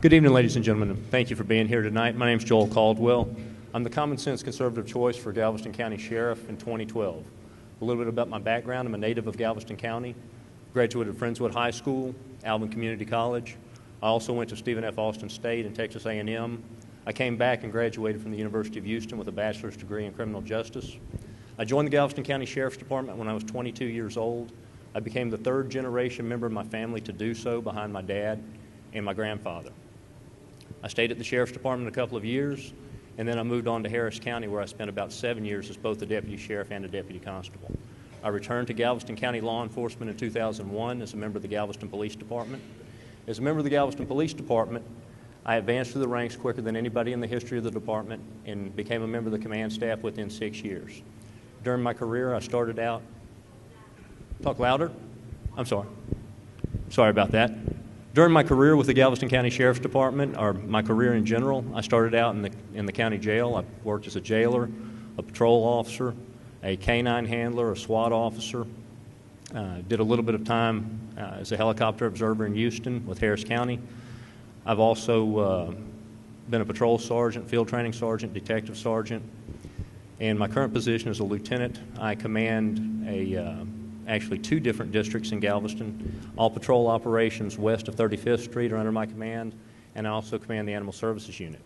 Good evening, ladies and gentlemen. Thank you for being here tonight. My name is Joel Caldwell. I'm the common sense conservative choice for Galveston County Sheriff in 2012. A little bit about my background. I'm a native of Galveston County, graduated Friendswood High School, Alvin Community College. I also went to Stephen F. Austin State and Texas A&M. I came back and graduated from the University of Houston with a bachelor's degree in criminal justice. I joined the Galveston County Sheriff's Department when I was 22 years old. I became the third generation member of my family to do so behind my dad and my grandfather. I stayed at the Sheriff's Department a couple of years, and then I moved on to Harris County, where I spent about 7 years as both a deputy sheriff and a deputy constable. I returned to Galveston County law enforcement in 2001 as a member of the Galveston Police Department. As a member of the Galveston Police Department, I advanced through the ranks quicker than anybody in the history of the department and became a member of the command staff within 6 years. During my career, I started out... Talk louder? I'm sorry. Sorry about that. During my career with the Galveston County Sheriff's Department, or my career in general, I started out in the county jail. I worked as a jailer, a patrol officer, a canine handler, a SWAT officer. Did a little bit of time as a helicopter observer in Houston with Harris County. I've also been a patrol sergeant, field training sergeant, detective sergeant, and my current position is a lieutenant. I command actually 2 different districts in Galveston. All patrol operations west of 35th Street are under my command, and I also command the Animal Services Unit.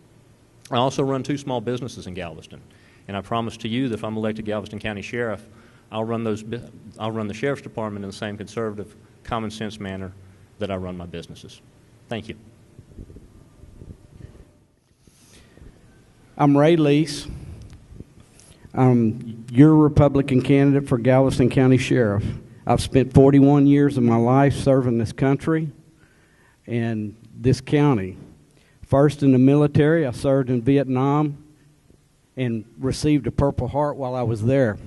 I also run 2 small businesses in Galveston, and I promise to you that if I'm elected Galveston County Sheriff, I'll run the Sheriff's Department in the same conservative, common sense manner that I run my businesses. Thank you. I'm Ray Lease. I'm your Republican candidate for Galveston County Sheriff. I've spent 41 years of my life serving this country and this county. First in the military, I served in Vietnam and received a Purple Heart while I was there.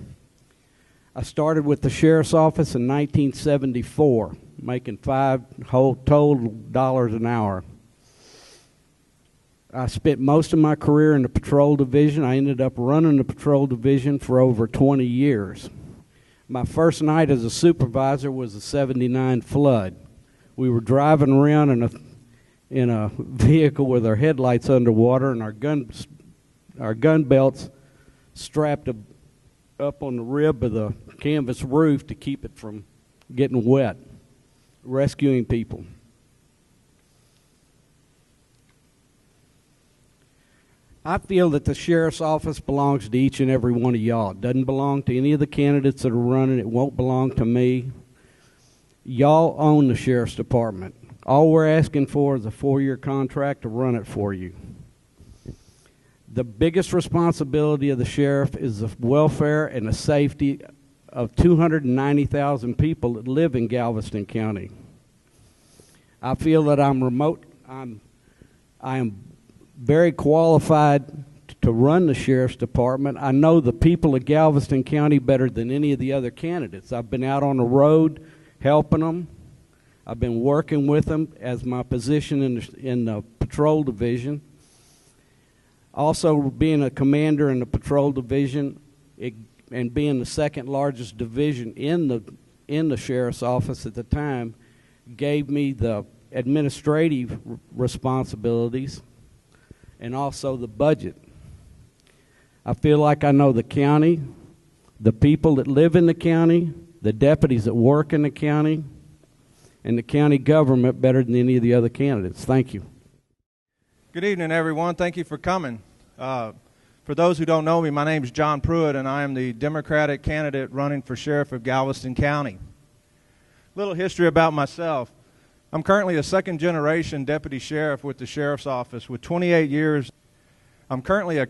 I started with the Sheriff's Office in 1974, making $5 total an hour. I spent most of my career in the patrol division. I ended up running the patrol division for over 20 years. My first night as a supervisor was a '79 flood. We were driving around in a vehicle with our headlights underwater and our gun belts strapped up on the rib of the canvas roof to keep it from getting wet, rescuing people. I feel that the Sheriff's Office belongs to each and every one of y'all. It doesn't belong to any of the candidates that are running. It won't belong to me. Y'all own the Sheriff's Department. All we're asking for is a 4-year contract to run it for you. The biggest responsibility of the sheriff is the welfare and the safety of 290,000 people that live in Galveston County. I feel that I am very qualified to run the Sheriff's Department. I know the people of Galveston County better than any of the other candidates. I've been out on the road helping them. I've been working with them as my position in the patrol division. Also, being a commander in the patrol division and being the second largest division in the Sheriff's Office at the time gave me the administrative responsibilities and also the budget. I feel like I know the county, the people that live in the county, the deputies that work in the county, and the county government better than any of the other candidates. Thank you. Good evening, everyone. Thank you for coming. For those who don't know me, my name is John Pruitt, and I am the Democratic candidate running for Sheriff of Galveston County. Little history about myself. I'm currently a second-generation deputy sheriff with the Sheriff's Office with 28 years. I'm currently a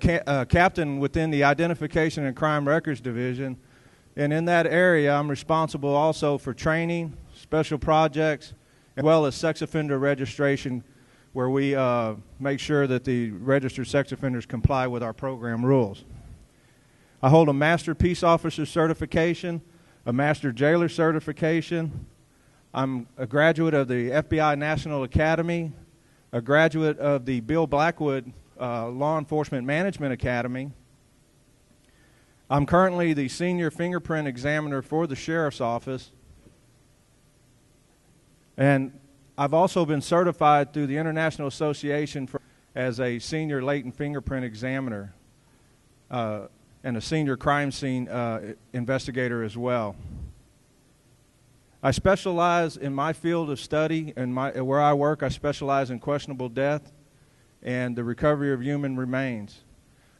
captain within the Identification and Crime Records Division, and in that area I'm responsible also for training, special projects, as well as sex offender registration, where we make sure that the registered sex offenders comply with our program rules. I hold a Master Peace Officer certification, a Master Jailer certification. I'm a graduate of the FBI National Academy, a graduate of the Bill Blackwood Law Enforcement Management Academy. I'm currently the Senior Fingerprint Examiner for the Sheriff's Office. And I've also been certified through the International Association as a senior latent fingerprint examiner and a senior crime scene investigator as well. I specialize in my field of study and where I work. I specialize in questionable death and the recovery of human remains.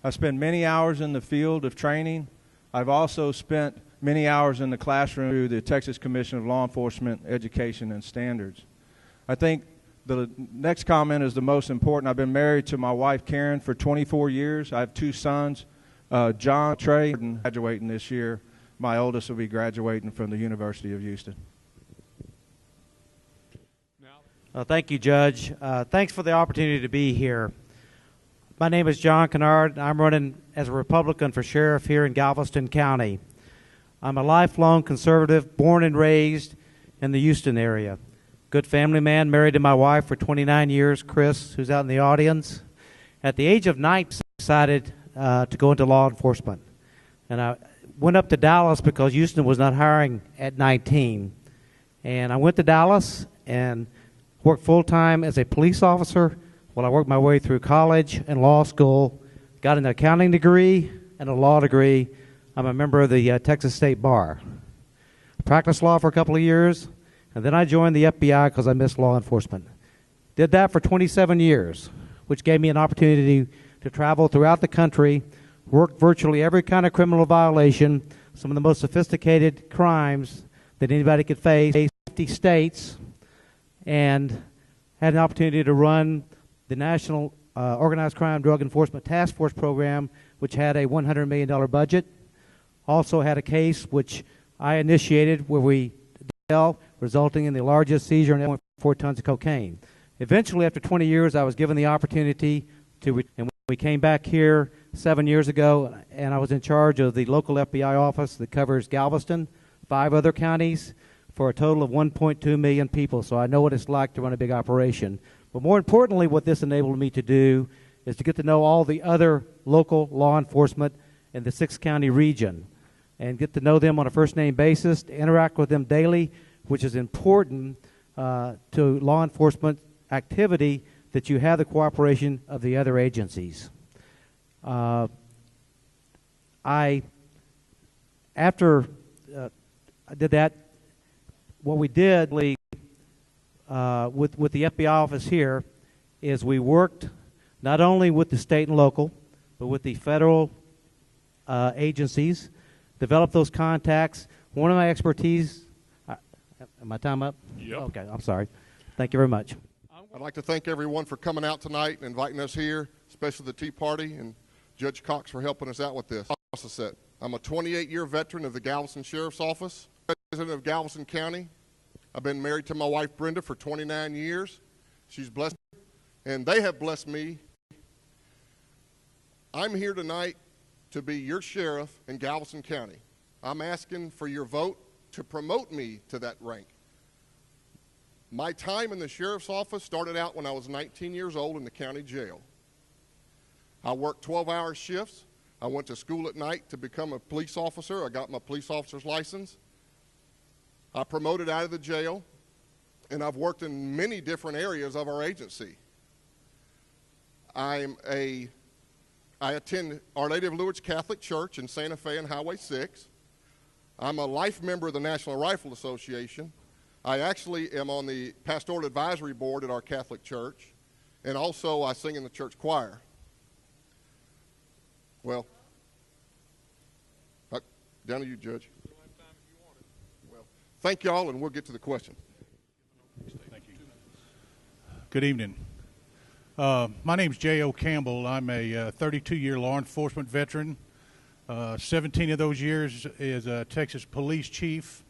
I spend many hours in the field of training. I've also spent many hours in the classroom through the Texas Commission of Law Enforcement Education and Standards. I think the next comment is the most important. I've been married to my wife Karen for 24 years. I have 2 sons, John, Trey, graduating this year. My oldest will be graduating from the University of Houston. Thank you, Judge. Thanks for the opportunity to be here. My name is John Kennard. I'm running as a Republican for sheriff here in Galveston County. I'm a lifelong conservative, born and raised in the Houston area. Good family man, married to my wife for 29 years, Chris, who's out in the audience. At the age of 19, I decided to go into law enforcement. And I went up to Dallas because Houston was not hiring at 19. And I went to Dallas and worked full-time as a police officer while I worked my way through college and law school, got an accounting degree and a law degree. I'm a member of the Texas State Bar. Practiced law for a couple of years, and then I joined the FBI because I missed law enforcement. Did that for 27 years, which gave me an opportunity to travel throughout the country, work virtually every kind of criminal violation, some of the most sophisticated crimes that anybody could face, 50 states, and had an opportunity to run the National Organized Crime Drug Enforcement Task Force program, which had a $100 million budget. Also had a case which I initiated where we dealt, resulting in the largest seizure in 1.4 tons of cocaine. Eventually, after 20 years, I was given the opportunity to, and we came back here 7 years ago, and I was in charge of the local FBI office that covers Galveston, 5 other counties, for a total of 1.2 million people. So I know what it's like to run a big operation. But more importantly, what this enabled me to do is to get to know all the other local law enforcement in the 6-county region and get to know them on a first-name basis, to interact with them daily, which is important to law enforcement activity, that you have the cooperation of the other agencies. After I did that, what we did with the FBI office here is we worked not only with the state and local, but with the federal agencies, developed those contacts. One of my expertise, my time up? Yep. Okay, I'm sorry. Thank you very much. I'd like to thank everyone for coming out tonight and inviting us here, especially the Tea Party and Judge Cox for helping us out with this. I'm a 28-year veteran of the Galveston Sheriff's Office, resident of Galveston County. I've been married to my wife Brenda for 29 years. She's blessed, and they have blessed me. I'm here tonight to be your sheriff in Galveston County. I'm asking for your vote to promote me to that rank. My time in the sheriff's office started out when I was 19 years old in the county jail. I worked 12-hour shifts. I went to school at night to become a police officer. I got my police officer's license. I promoted out of the jail, and I've worked in many different areas of our agency. I attend Our Lady of Lourdes Catholic Church in Santa Fe and Highway 6. I'm a life member of the National Rifle Association. I actually am on the Pastoral Advisory Board at our Catholic Church, and also I sing in the church choir. Well, down to you, Judge. Well, thank y'all, and we'll get to the question. Thank you. Good evening. My name's J.O. Campbell. I'm a 32-year law enforcement veteran. 17 of those years as a Texas police chief.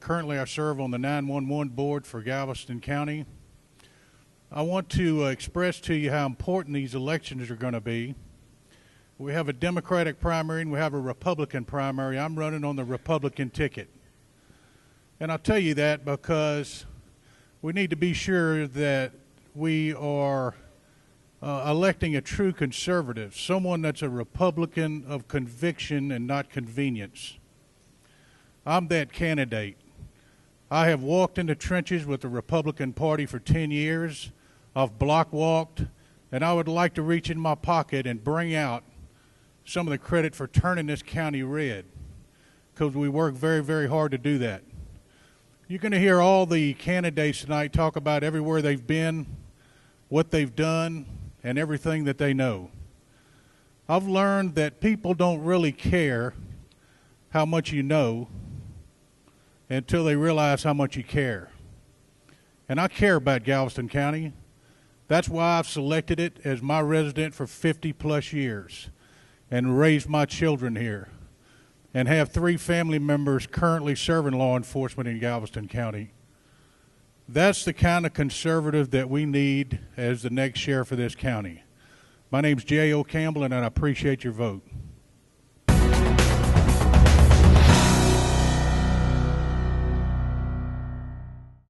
Currently, I serve on the 911 board for Galveston County. I want to express to you how important these elections are going to be. We have a Democratic primary and we have a Republican primary. I'm running on the Republican ticket. And I'll tell you that because we need to be sure that we are electing a true conservative, someone that's a Republican of conviction and not convenience. I'm that candidate. I have walked in the trenches with the Republican Party for 10 years. I've block walked, and I would like to reach in my pocket and bring out some of the credit for turning this county red, because we work very, very hard to do that. You're going to hear all the candidates tonight talk about everywhere they've been, what they've done, and everything that they know. I've learned that people don't really care how much you know until they realize how much you care. And I care about Galveston County. That's why I've selected it as my resident for 50 plus years and raised my children here and have 3 family members currently serving law enforcement in Galveston County. That's the kind of conservative that we need as the next sheriff of this county. My name's J.O. Campbell, and I appreciate your vote.